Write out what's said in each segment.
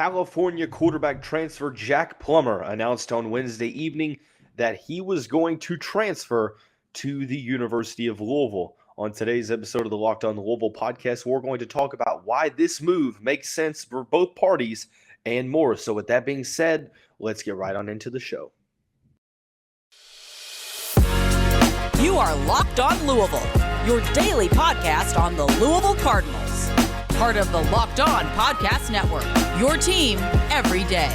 California quarterback transfer Jack Plummer announced on Wednesday evening that he was going to transfer to the University of Louisville. On today's episode of the Locked On Louisville podcast, we're going to talk about why this move makes sense for both parties and more. So with that being said, let's get right on into the show. You are Locked On Louisville, your daily podcast on the Louisville Cardinals. Part of the Locked On Podcast Network, your team every day.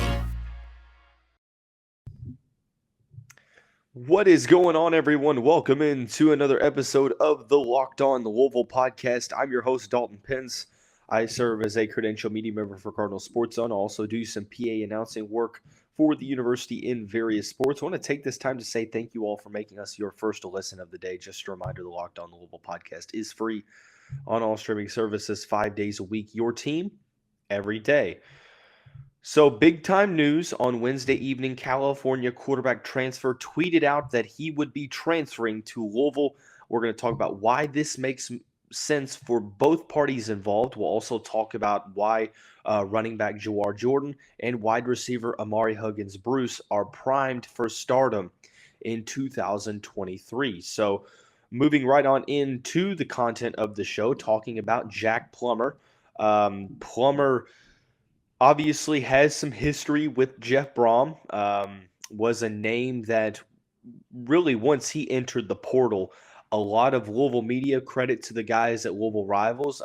What is going on, everyone? Welcome into another episode of the Locked On Louisville podcast. I'm your host, Dalton Pence. I serve as a credential media member for Cardinal Sports Zone. I also do some PA announcing work for the university in various sports. I want to take this time to say thank you all for making us your first listen of the day. Just a reminder, the Locked On Louisville podcast is free on all streaming services 5 days a week. Your team every day. So big time news on Wednesday evening. California quarterback transfer tweeted out that he would be transferring to Louisville. We're going to talk about why this makes sense for both parties involved. We'll also talk about why running back Jawar Jordan and wide receiver Ahmari Huggins-Bruce are primed for stardom in 2023. So moving right on into the content of the show, talking about Jack Plummer. Plummer obviously has some history with Jeff Brohm, was a name that really once he entered the portal, a lot of Louisville media, credit to the guys at Louisville Rivals,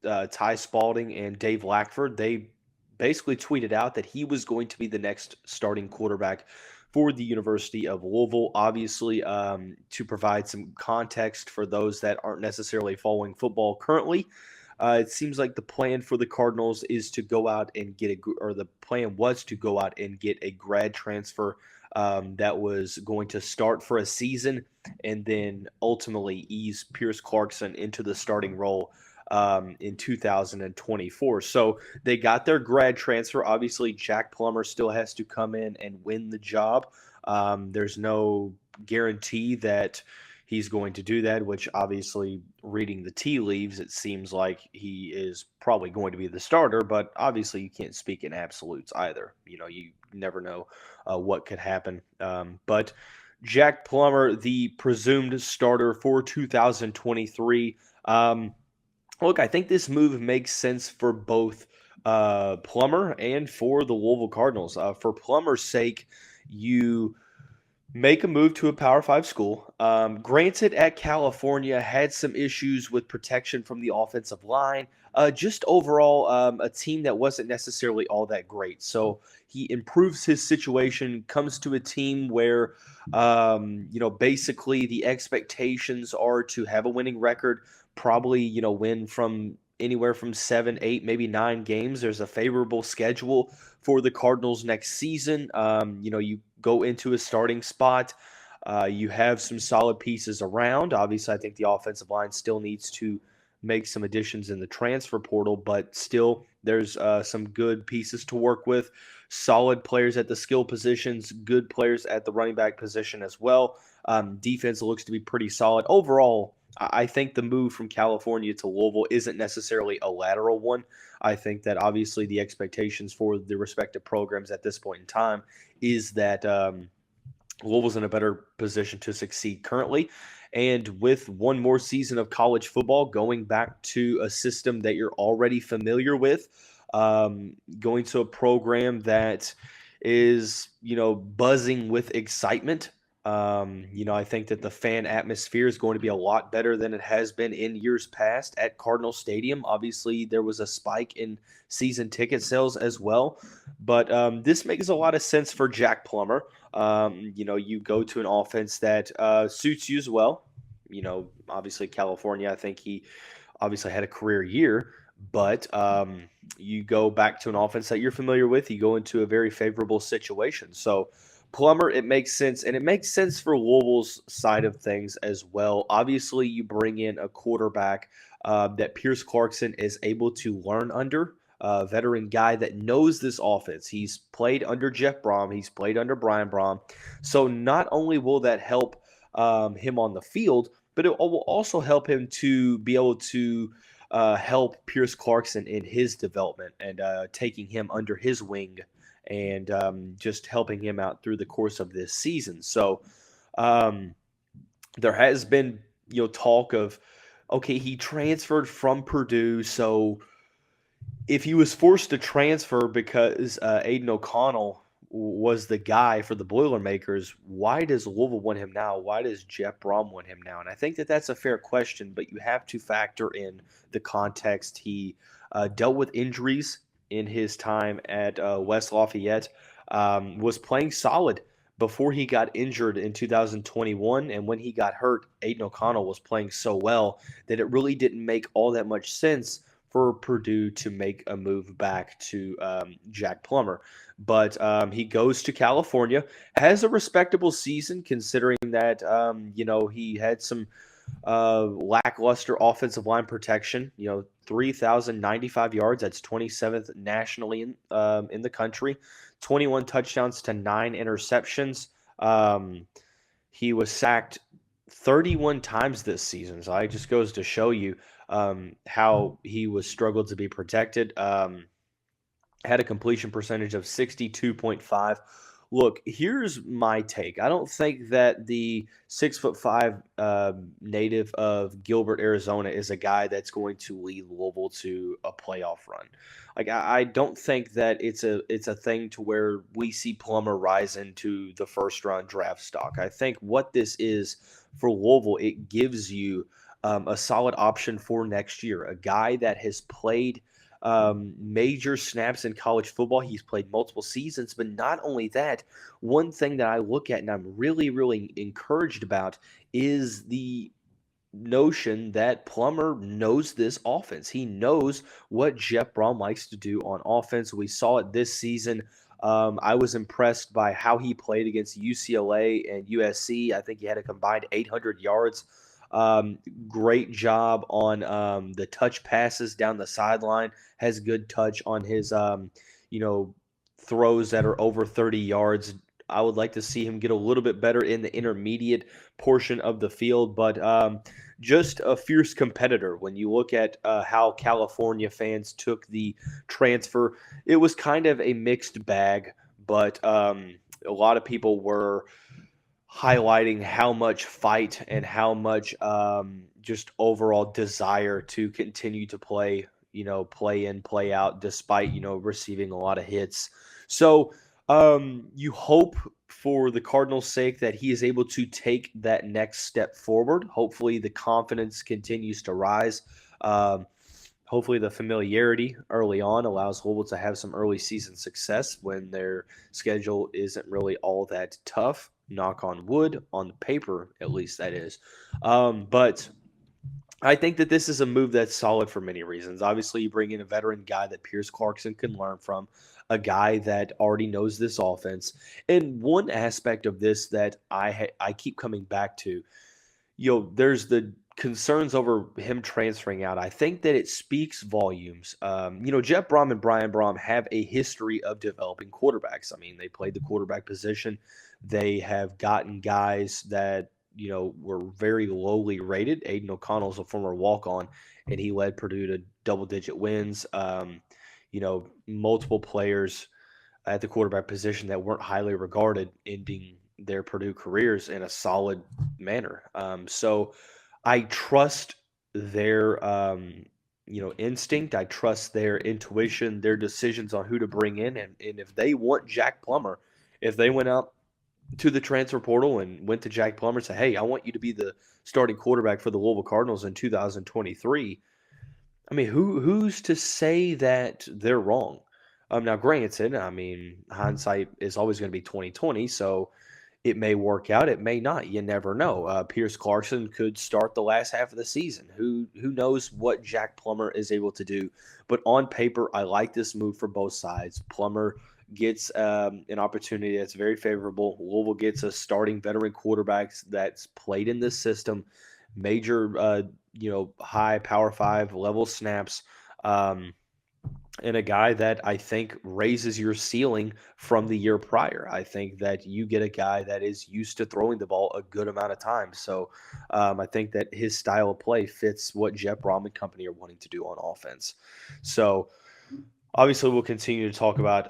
Ty Spalding and Dave Lackford, they basically tweeted out that he was going to be the next starting quarterback for the University of Louisville. Obviously, to provide some context for those that aren't necessarily following football currently, it seems like the plan for the Cardinals is to go out and get the plan was to go out and get a grad transfer that was going to start for a season and then ultimately ease Pierce Clarkson into the starting role in 2024. So they got their grad transfer. Obviously, Jack Plummer still has to come in and win the job. There's no guarantee that he's going to do that, which obviously, reading the tea leaves, it seems like he is probably going to be the starter, but obviously you can't speak in absolutes either. You know, you never know what could happen. But Jack Plummer, the presumed starter for 2023. Look, I think this move makes sense for both Plummer and for the Louisville Cardinals. For Plummer's sake, you make a move to a Power 5 school. Granted, at California, had some issues with protection from the offensive line. Just overall, a team that wasn't necessarily all that great. So he improves his situation, comes to a team where, basically the expectations are to have a winning record, probably, win from anywhere from 7, 8, maybe 9 games. There's a favorable schedule for the Cardinals next season. You go into a starting spot. You have some solid pieces around. Obviously, I think the offensive line still needs to make some additions in the transfer portal, but still there's some good pieces to work with. Solid players at the skill positions, good players at the running back position as well. Defense looks to be pretty solid. Overall, I think the move from California to Louisville isn't necessarily a lateral one. I think that obviously the expectations for the respective programs at this point in time is that Louisville's in a better position to succeed currently. And with one more season of college football, going back to a system that you're already familiar with, going to a program that is, buzzing with excitement. I think that the fan atmosphere is going to be a lot better than it has been in years past at Cardinal Stadium. Obviously, there was a spike in season ticket sales as well, but this makes a lot of sense for Jack Plummer. You go to an offense that suits you as well. Obviously California, I think he obviously had a career year, but you go back to an offense that you're familiar with. You go into a very favorable situation. So Plummer, it makes sense, and it makes sense for Louisville's side of things as well. Obviously, you bring in a quarterback that Pierce Clarkson is able to learn under, a veteran guy that knows this offense. He's played under Jeff Brohm. He's played under Brian Brohm. So not only will that help him on the field, but it will also help him to be able to help Pierce Clarkson in his development and taking him under his wing and just helping him out through the course of this season. So um, there has been talk of, okay, he transferred from Purdue, so if he was forced to transfer because Aiden O'Connell was the guy for the Boilermakers, why does Louisville want him now? Why does Jeff Brohm want him now? And I think that that's a fair question, but you have to factor in the context. He dealt with injuries in his time at West Lafayette, was playing solid before he got injured in 2021. And when he got hurt, Aiden O'Connell was playing so well that it really didn't make all that much sense for Purdue to make a move back to Jack Plummer. But he goes to California, has a respectable season considering that, he had some lackluster offensive line protection, 3,095 yards. That's 27th nationally in the country, 21 touchdowns to 9 interceptions. He was sacked 31 times this season. So it just goes to show you how he was struggled to be protected. Had a completion percentage of 62.5. Look, here's my take. I don't think that the 6'5" native of Gilbert, Arizona, is a guy that's going to lead Louisville to a playoff run. Like I don't think that it's a thing to where we see Plummer rise into the first round draft stock. I think what this is for Louisville, it gives you a solid option for next year. A guy that has played major snaps in college football. He's played multiple seasons, but not only that, one thing that I look at and I'm really, really encouraged about is the notion that Plummer knows this offense. He knows what Jeff Brohm likes to do on offense. We saw it this season. I was impressed by how he played against UCLA and USC. I think he had a combined 800 yards. Great job on the touch passes down the sideline. Has good touch on his throws that are over 30 yards. I would like to see him get a little bit better in the intermediate portion of the field, but just a fierce competitor. When you look at how California fans took the transfer, it was kind of a mixed bag, but a lot of people were highlighting how much fight and how much just overall desire to continue to play, play in, play out, despite, receiving a lot of hits. So you hope for the Cardinals' sake that he is able to take that next step forward. Hopefully the confidence continues to rise. Hopefully the familiarity early on allows Louisville to have some early season success when their schedule isn't really all that tough. Knock on wood, on the paper, at least that is. But I think that this is a move that's solid for many reasons. Obviously, you bring in a veteran guy that Pierce Clarkson can learn from, a guy that already knows this offense. And one aspect of this that I keep coming back to, there's the concerns over him transferring out. I think that it speaks volumes. Jeff Brohm and Brian Brohm have a history of developing quarterbacks. I mean, they played the quarterback position. They have gotten guys that, were very lowly rated. Aiden O'Connell's a former walk-on, and he led Purdue to double-digit wins. Multiple players at the quarterback position that weren't highly regarded, ending their Purdue careers in a solid manner. So I trust their, instinct. I trust their intuition, their decisions on who to bring in. And if they want Jack Plummer, if they went out to the transfer portal and went to Jack Plummer and said, hey, I want you to be the starting quarterback for the Louisville Cardinals in 2023. I mean, who's to say that they're wrong? Now, granted, I mean, hindsight is always going to be 2020, so it may work out, it may not. You never know. Pierce Clarkson could start the last half of the season. Who knows what Jack Plummer is able to do? But on paper, I like this move for both sides. Plummer gets an opportunity that's very favorable. Louisville gets a starting veteran quarterback that's played in this system, major, high Power 5 level snaps. and a guy that I think raises your ceiling from the year prior. I think that you get a guy that is used to throwing the ball a good amount of times. So I think that his style of play fits what Jeff Brohm and company are wanting to do on offense. So obviously, we'll continue to talk about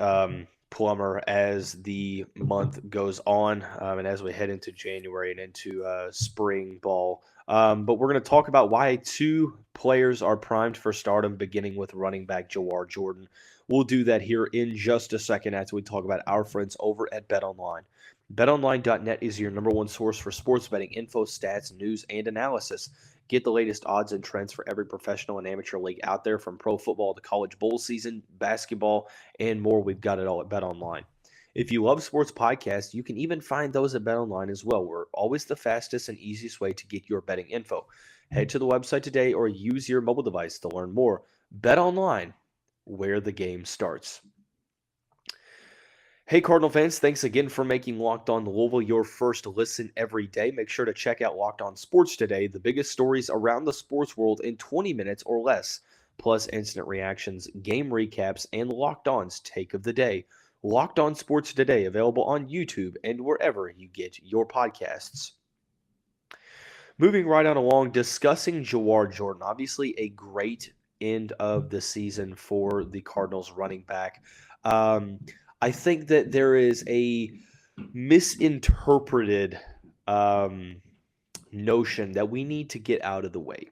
Plummer as the month goes on and as we head into January and into spring ball. But we're going to talk about why two players are primed for stardom, beginning with running back Jawar Jordan. We'll do that here in just a second after we talk about our friends over at BetOnline. BetOnline.net is your number one source for sports betting info, stats, news, and analysis. Get the latest odds and trends for every professional and amateur league out there, from pro football to college bowl season, basketball, and more. We've got it all at BetOnline. If you love sports podcasts, you can even find those at BetOnline as well. We're always the fastest and easiest way to get your betting info. Head to the website today or use your mobile device to learn more. BetOnline, where the game starts. Hey, Cardinal fans, thanks again for making Locked On Louisville your first listen every day. Make sure to check out Locked On Sports Today, the biggest stories around the sports world in 20 minutes or less, plus instant reactions, game recaps, and Locked On's take of the day. Locked On Sports Today, available on YouTube and wherever you get your podcasts. Moving right on along, discussing Jawhar Jordan. Obviously, a great end of the season for the Cardinals running back. I think that there is a misinterpreted notion that we need to get out of the way.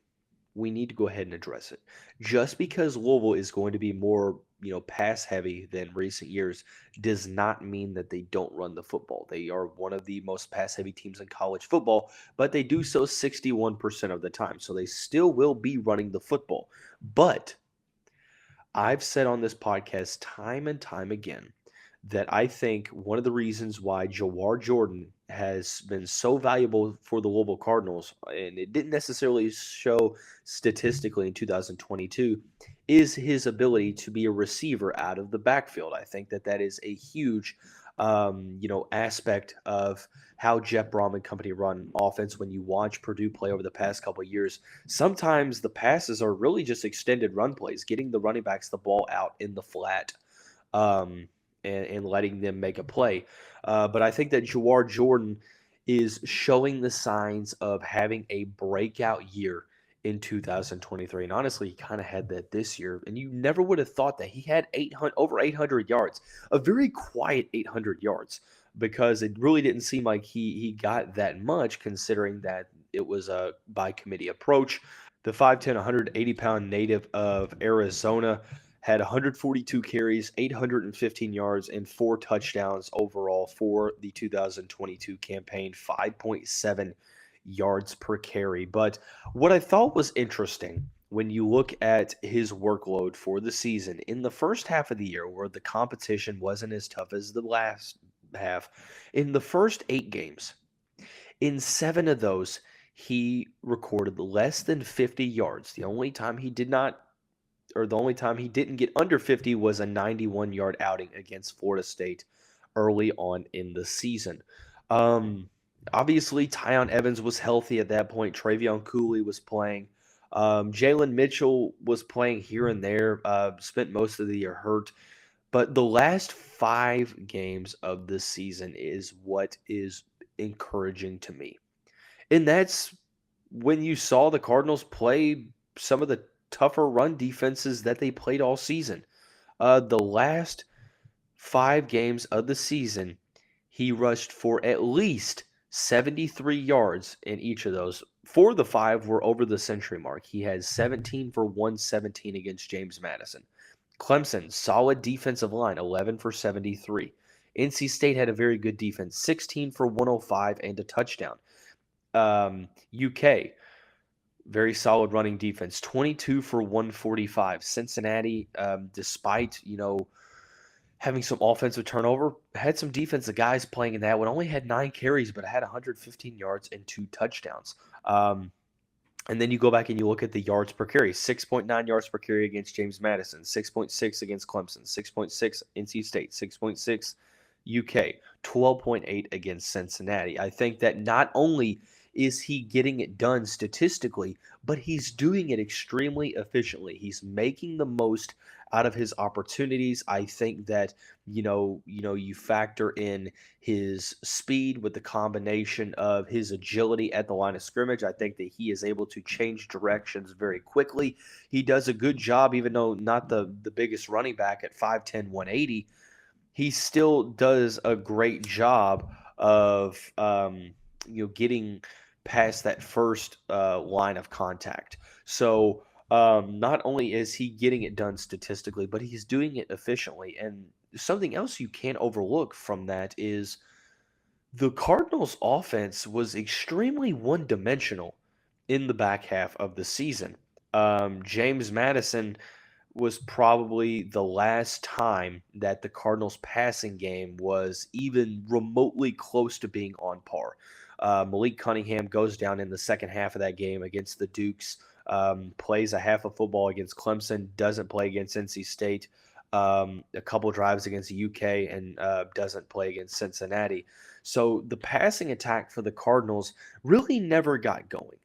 We need to go ahead and address it. Just because Louisville is going to be more, pass heavy than recent years does not mean that they don't run the football. They are one of the most pass heavy teams in college football, but they do so 61% of the time. So they still will be running the football. But I've said on this podcast time and time again that I think one of the reasons why Jawar Jordan has been so valuable for the Louisville Cardinals, and it didn't necessarily show statistically in 2022, is his ability to be a receiver out of the backfield. I think that that is a huge, aspect of how Jeff Brohm and company run offense. When you watch Purdue play over the past couple of years, sometimes the passes are really just extended run plays, getting the running backs the ball out in the flat. And letting them make a play. But I think that Jawar Jordan is showing the signs of having a breakout year in 2023. And honestly, he kind of had that this year. And you never would have thought that. He had over 800 yards, a very quiet 800 yards, because it really didn't seem like he got that much, considering that it was a by committee approach. The 5'10", 180-pound native of Arizona had 142 carries, 815 yards, and 4 touchdowns overall for the 2022 campaign, 5.7 yards per carry. But what I thought was interesting when you look at his workload for the season, in the first half of the year where the competition wasn't as tough as the last half, in the first 8 games, in 7 of those, he recorded less than 50 yards. The only time he didn't get under 50 was a 91-yard outing against Florida State early on in the season. Obviously, Tyon Evans was healthy at that point. Travion Cooley was playing. Jalen Mitchell was playing here and there, spent most of the year hurt. But the last 5 games of the season is what is encouraging to me. And that's when you saw the Cardinals play some of the tougher run defenses that they played all season. The last 5 games of the season, he rushed for at least 73 yards in each of those. 4 of the 5 were over the century mark. He had 17 for 117 against James Madison. Clemson, solid defensive line, 11 for 73. NC State had a very good defense, 16 for 105 and a touchdown. UK, very solid running defense, 22 for 145. Cincinnati, despite, having some offensive turnover, had some defensive guys playing in that one. Only had 9 carries, but had 115 yards and 2 touchdowns. And then you go back and you look at the yards per carry, 6.9 yards per carry against James Madison, 6.6 against Clemson, 6.6 NC State, 6.6 UK, 12.8 against Cincinnati. I think that not only is he getting it done statistically, but he's doing it extremely efficiently. He's making the most out of his opportunities. I think that you factor in his speed with the combination of his agility at the line of scrimmage. I think that he is able to change directions very quickly. He does a good job, even though not the biggest running back at 5'10", 180. He still does a great job of getting past that first line of contact. So not only is he getting it done statistically, but he's doing it efficiently. And something else you can't overlook from that is the Cardinals' offense was extremely one-dimensional in the back half of the season. James Madison was probably the last time that the Cardinals' passing game was even remotely close to being on par. Malik Cunningham goes down in the second half of that game against the Dukes, plays a half of football against Clemson, doesn't play against NC State, a couple drives against the UK, and doesn't play against Cincinnati. So the passing attack for the Cardinals really never got going.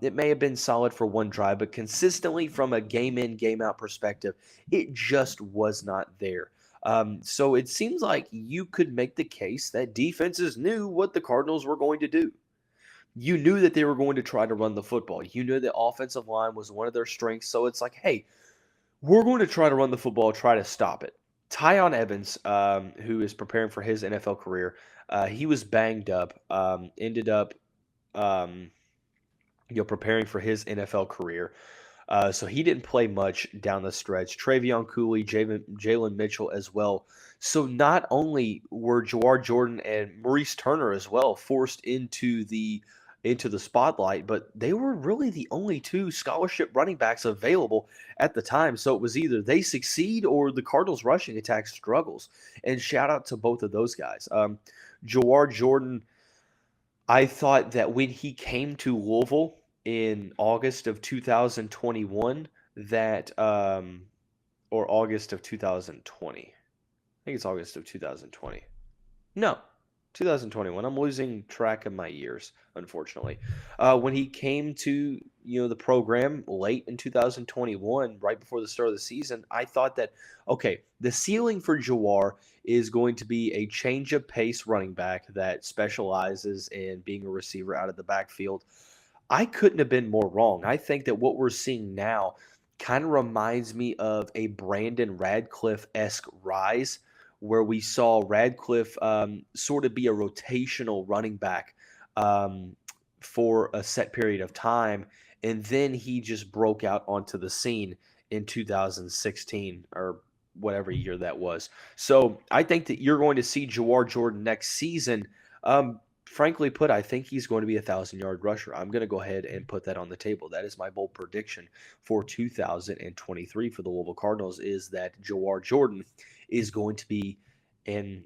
It may have been solid for one drive, but consistently from a game in, game out perspective, it just was not there. So it seems like you could make the case that defenses knew what the Cardinals were going to do. You knew that they were going to try to run the football. You knew the offensive line was one of their strengths. So it's like, hey, we're going to try to run the football, try to stop it. Tyon Evans, who is preparing for his NFL career, he was banged up, ended up preparing for his NFL career. So he didn't play much down the stretch. Travion Cooley, Jalen Mitchell as well. So not only were Jawar Jordan and Maurice Turner as well forced into the spotlight, but they were really the only two scholarship running backs available at the time. So it was either they succeed or the Cardinals rushing attack struggles. And shout out to both of those guys. Jawar Jordan, I thought that when he came to Louisville in August of 2021, or August of 2020. I think it's August of 2020. No, 2021. I'm losing track of my years, unfortunately. When he came to the program late in 2021, right before the start of the season, I thought that, okay, the ceiling for Jawar is going to be a change of pace running back that specializes in being a receiver out of the backfield. I couldn't have been more wrong. I think that what we're seeing now kind of reminds me of a Brandon Radcliffe-esque rise, where we saw Radcliffe sort of be a rotational running back for a set period of time, and then he just broke out onto the scene in 2016 or whatever year that was. So I think that you're going to see Jawar Jordan next season. Frankly put, I think he's going to be a 1,000-yard rusher. I'm going to go ahead and put that on the table. That is my bold prediction for 2023 for the Louisville Cardinals, is that Jawar Jordan is going to be a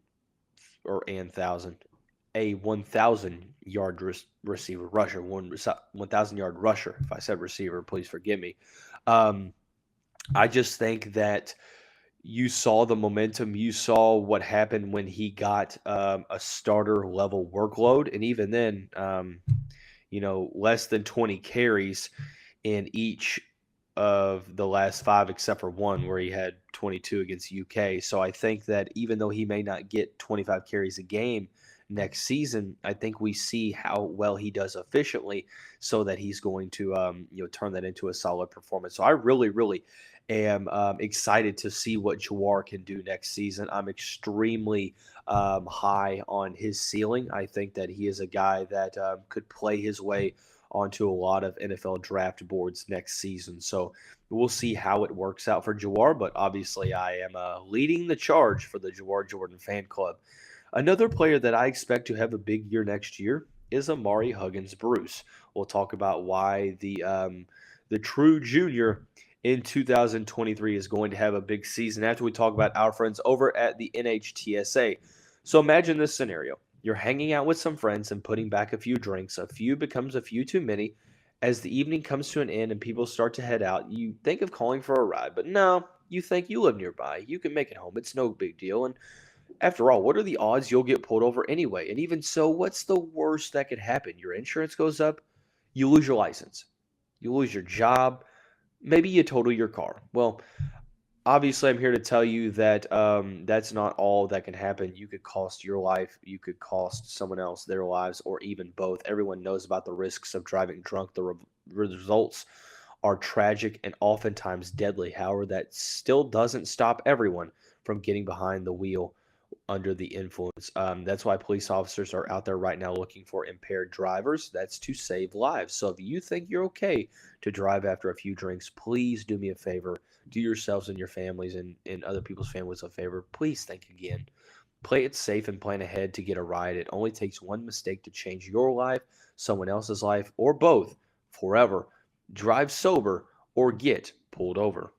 1,000-yard receiver rusher, 1,000-yard rusher. If I said receiver, please forgive me. I just think that you saw the momentum. You saw what happened when he got a starter level workload, and even then, less than 20 carries in each of the last 5, except for one where he had 22 against UK. So I think that even though he may not get 25 carries a game next season, I think we see how well he does efficiently, so that he's going to turn that into a solid performance. So I really, really am excited to see what Jawar can do next season. I'm extremely high on his ceiling. I think that he is a guy that could play his way onto a lot of NFL draft boards next season. So we'll see how it works out for Jawar, but obviously I am leading the charge for the Jawar Jordan fan club. Another player that I expect to have a big year next year is Ahmari Huggins-Bruce. We'll talk about why the true junior in 2023 is going to have a big season after we talk about our friends over at the NHTSA. So imagine this scenario. You're hanging out with some friends and putting back a few drinks. A few becomes a few too many. As the evening comes to an end and people start to head out, you think of calling for a ride. But no, you think you live nearby. You can make it home. It's no big deal. And after all, what are the odds you'll get pulled over anyway? And even so, what's the worst that could happen? Your insurance goes up. You lose your license. You lose your job. Maybe you total your car. Well, obviously, I'm here to tell you that that's not all that can happen. You could cost your life, you could cost someone else their lives, or even both. Everyone knows about the risks of driving drunk. The results are tragic and oftentimes deadly. However, that still doesn't stop everyone from getting behind the wheel under the influence. That's why police officers are out there right now looking for impaired drivers. That's to save lives. So if you think you're okay to drive after a few drinks, please do me a favor. Do yourselves and your families and other people's families a favor. Please think again. Play it safe and plan ahead to get a ride. It only takes one mistake to change your life, someone else's life, or both forever. Drive sober or get pulled over.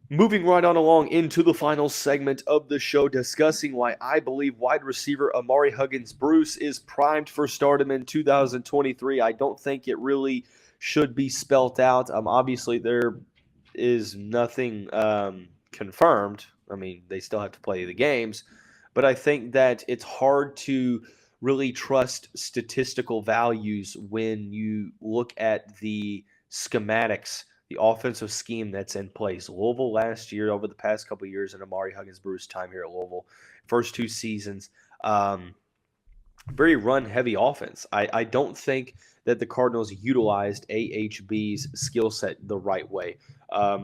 Moving right on along into the final segment of the show, discussing why I believe wide receiver Ahmari Huggins-Bruce is primed for stardom in 2023. I don't think it really should be spelt out. Obviously, there is nothing confirmed. I mean, they still have to play the games. But I think that it's hard to really trust statistical values when you look at the schematics, the offensive scheme that's in place. Louisville last year, over the past couple of years, and Ahmari Huggins-Bruce time here at Louisville, first two seasons, very run-heavy offense. I don't think that the Cardinals utilized AHB's skill set the right way.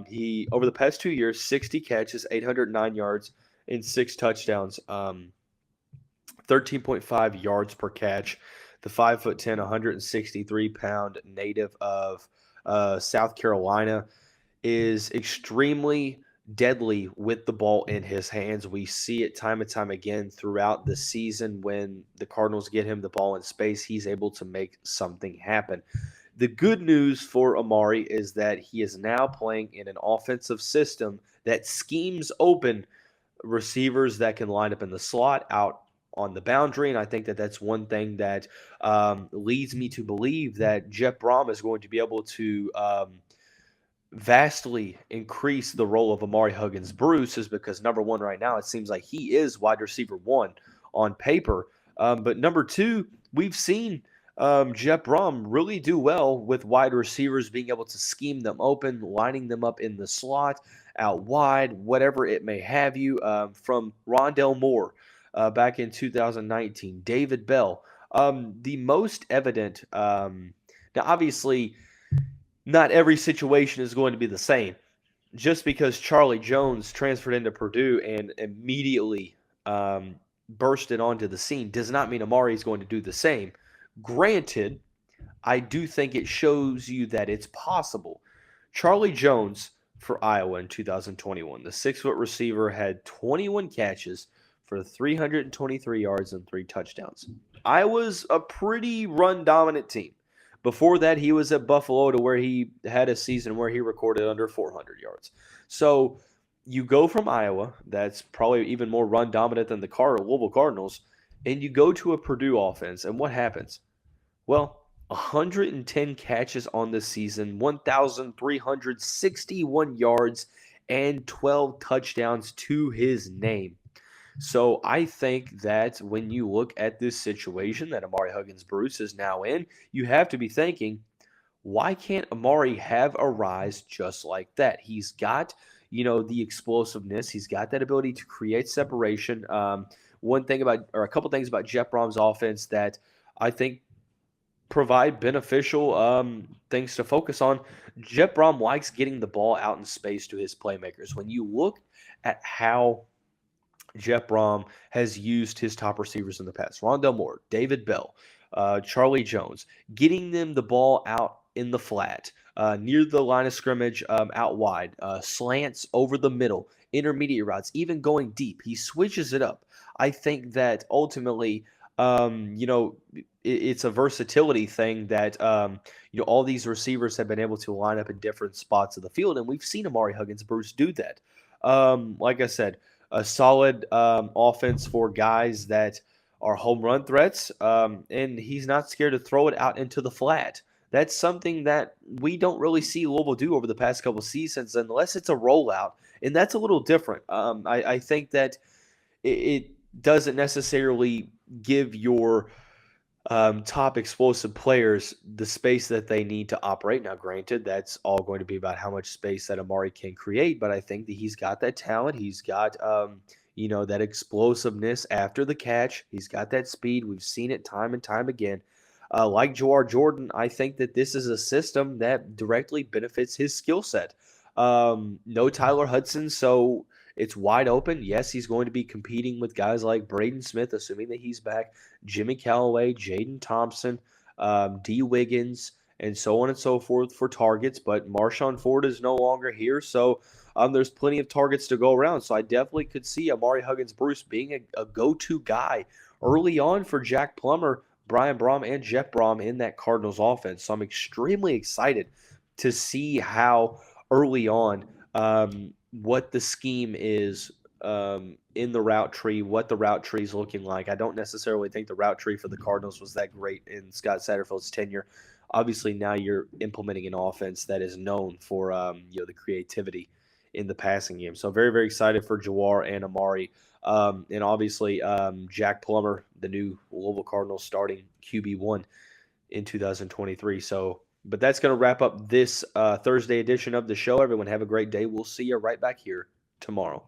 He, over the past 2 years, 60 catches, 809 yards, and 6 touchdowns, 13.5 yards per catch. The 5'10", 163-pound native of South Carolina is extremely deadly with the ball in his hands. We see it time and time again throughout the season. When the Cardinals get him the ball in space, he's able to make something happen. The good news for Ahmari is that he is now playing in an offensive system that schemes open receivers that can line up in the slot, out on the boundary, and I think that that's one thing that leads me to believe that Jeff Brohm is going to be able to vastly increase the role of Ahmari Huggins-Bruce, is because, number one, right now it seems like he is wide receiver one on paper, but number two, we've seen Jeff Brohm really do well with wide receivers, being able to scheme them open, lining them up in the slot, out wide, whatever it may have you, from Rondell Moore back in 2019, David Bell. The most evident, now obviously not every situation is going to be the same. Just because Charlie Jones transferred into Purdue and immediately bursted onto the scene does not mean Ahmari is going to do the same. Granted, I do think it shows you that it's possible. Charlie Jones for Iowa in 2021, the 6-foot receiver, had 21 catches for 323 yards and 3 touchdowns. Iowa's a pretty run-dominant team. Before that, he was at Buffalo, to where he had a season where he recorded under 400 yards. So you go from Iowa, that's probably even more run-dominant than the Louisville Cardinals, and you go to a Purdue offense, and what happens? Well, 110 catches on the season, 1,361 yards, and 12 touchdowns to his name. So I think that when you look at this situation that Ahmari Huggins-Bruce is now in, you have to be thinking, why can't Ahmari have a rise just like that? He's got, the explosiveness. He's got that ability to create separation. A couple things about Jeff Brohm's offense that I think provide beneficial things to focus on. Jeff Brohm likes getting the ball out in space to his playmakers. When you look at how Jeff Brohm has used his top receivers in the past, Rondell Moore, David Bell, Charlie Jones, getting them the ball out in the flat, near the line of scrimmage, out wide, slants over the middle, intermediate routes, even going deep. He switches it up. I think that ultimately, it's a versatility thing that, all these receivers have been able to line up in different spots of the field, and we've seen Ahmari Huggins-Bruce do that. Like I said, a solid offense for guys that are home run threats, and he's not scared to throw it out into the flat. That's something that we don't really see Louisville do over the past couple seasons, unless it's a rollout, and that's a little different. I think that it doesn't necessarily give your top explosive players, the space that they need to operate. Now, granted, that's all going to be about how much space that Amari can create, but I think that he's got that talent. He's got, that explosiveness after the catch. He's got that speed. We've seen it time and time again. Like Jawar Jordan, I think that this is a system that directly benefits his skill set. No Tyler Hudson, so it's wide open. Yes, he's going to be competing with guys like Braden Smith, assuming that he's back, Jimmy Callaway, Jaden Thompson, D. Wiggins, and so on and so forth for targets. But Marshawn Ford is no longer here, so there's plenty of targets to go around. So I definitely could see Amari Huggins-Bruce being a go-to guy early on for Jack Plummer, Brian Brohm, and Jeff Brohm in that Cardinals offense. So I'm extremely excited to see how early on what the scheme is in the route tree, what the route tree is looking like. I don't necessarily think the route tree for the Cardinals was that great in Scott Satterfield's tenure. Obviously, now you're implementing an offense that is known for the creativity in the passing game. So very, very excited for Jawar and Amari. And obviously, Jack Plummer, the new Louisville Cardinals starting QB1 in 2023. So, but that's going to wrap up this Thursday edition of the show. Everyone have a great day. We'll see you right back here tomorrow.